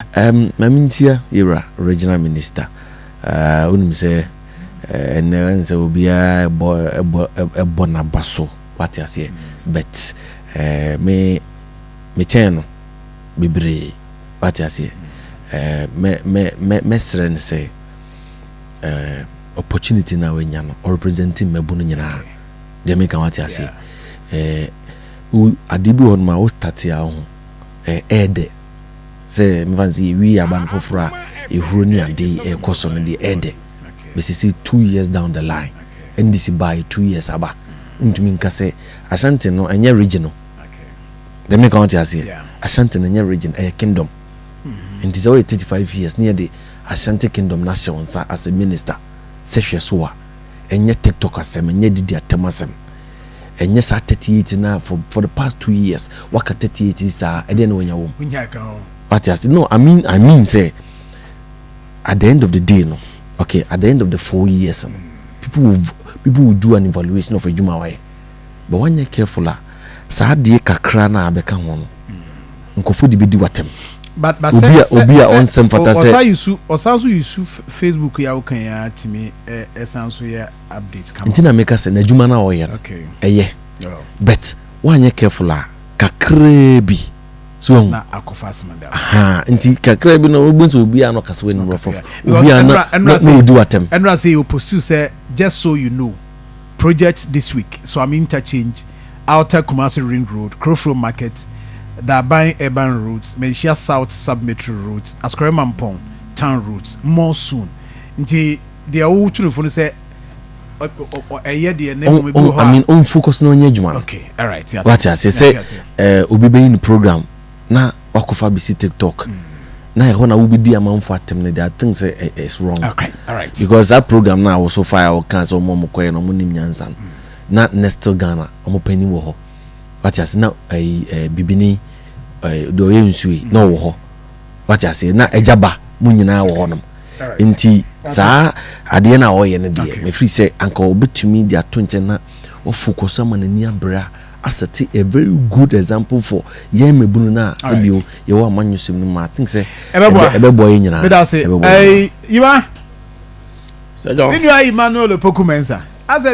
Mamintia era regional minister. Unim say and say will be a bonabaso. What I say, but me channel be what I say. Me say opportunity now when you or representing me bunina. They make what I say. Adibu on my start here. Ede say mvanzi we aban fofora ehuroni ade e koso no de ede be see 2 years down the line and this by 2 years aba ntumi nka say Ashanti no enye regional they make count as here Ashanti no enye region kingdom and this all 35 years near the Ashanti kingdom national as a minister say so a enye TikTok asem enye didi atemasem. And yes, at 38 now for the past 2 years. What at 38 is I didn't know when you but yes, no, I mean, say at the end of the day, no, okay, at the end of the 4 years, people will do an evaluation of a Juma way. But when you're careful, Sadia Kakrana become one. Uncle be do what them. But Obia on some fantasy. You Facebook ya okay ya timi essence ya updates come. Intina make us na juma na oya. Okay. Yeah. But when you careful kakrebi. So na akofas mandam. Aha, inti kakrebi no obunso obia no kaswe no rough. Obia no do atem. And say you pursue say just so you know. Project this week. So I'm interchange outer Kumasi Ring Road, Crowflow Market. That buying urban routes, Malaysia South sub-metro routes, Askore Mampong town routes, more soon. Nti they are all true for say a year the name I mean on focus no nyejuma. Okay, all right. Yes. What I say obi be in the program na wakofa be TikTok. Na when I will be the amount for them there things say it's wrong. Okay, all right. Because that program now was so fire or cancel mo koye no mo nim nyansan. Na Nestor Ghana omo pani wo ho. What I say now bibini do yensui no wo ho what I say na ejaba mu nyina wo honom nti saa ade na wo ye ne de me free say anka obetumi dia to nche na wo focus am na ni abra asset a very good example for ye mebunu na sabio ye wo amanyusem no ma think say ebebo ye nyina me da say yiba so jo Emmanuel Pokumensa as